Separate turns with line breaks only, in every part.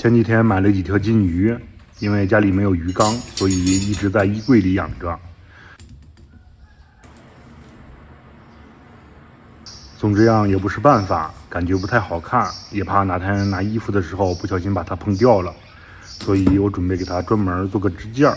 前几天买了几条金鱼，因为家里没有鱼缸，所以一直在衣柜里养着。总这样也不是办法，感觉不太好看，也怕哪天拿衣服的时候不小心把它碰掉了，所以我准备给它专门做个支架。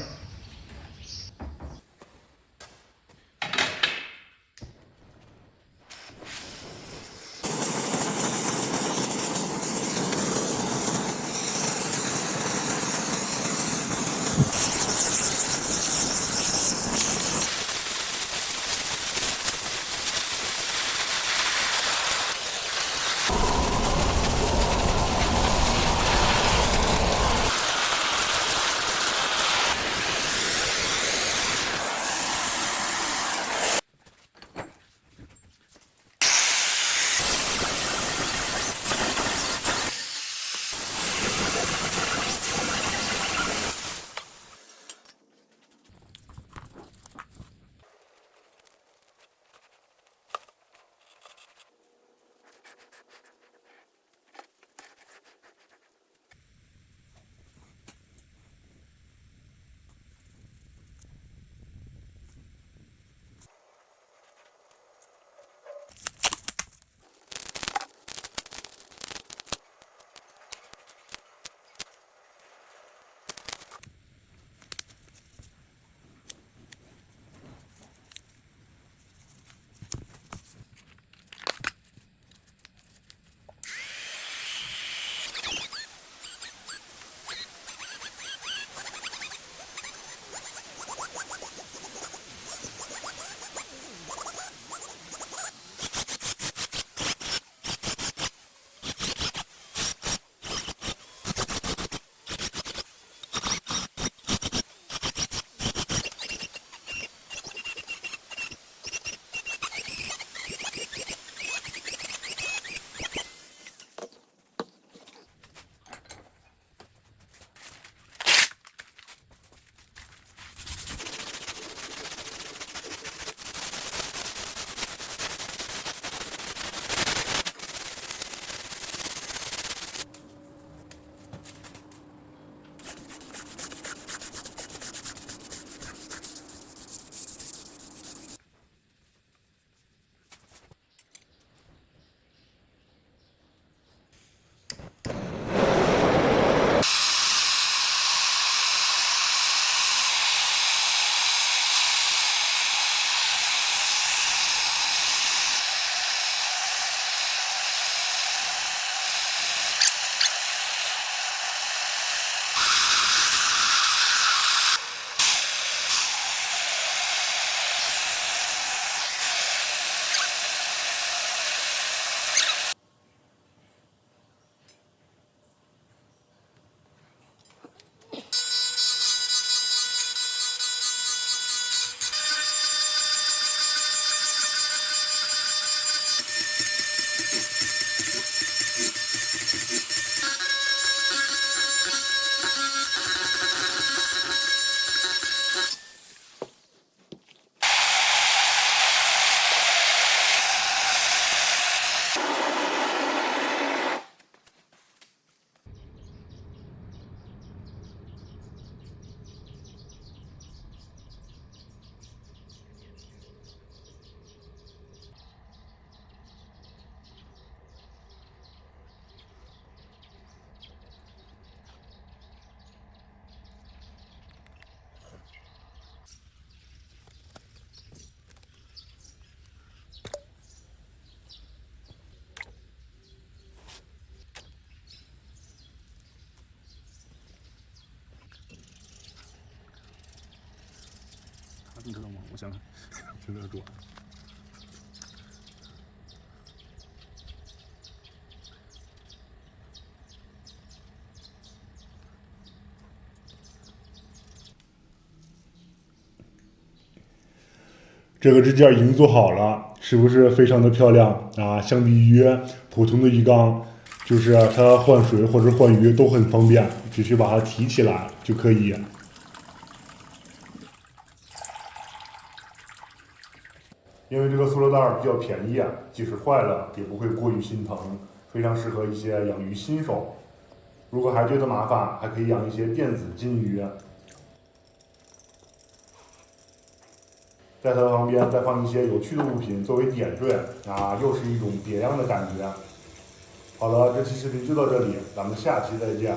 你知道吗？我想想，这个多。
这个支架已经做好了，是不是非常的漂亮啊？相比于普通的鱼缸，就是它换水或者换鱼都很方便，只需把它提起来就可以。因为这个塑料袋比较便宜，即使坏了也不会过于心疼，非常适合一些养鱼新手。如果还觉得麻烦，还可以养一些电子金鱼。在它的旁边再放一些有趣的物品作为点缀，又是一种别样的感觉。好了，这期视频就到这里，咱们下期再见。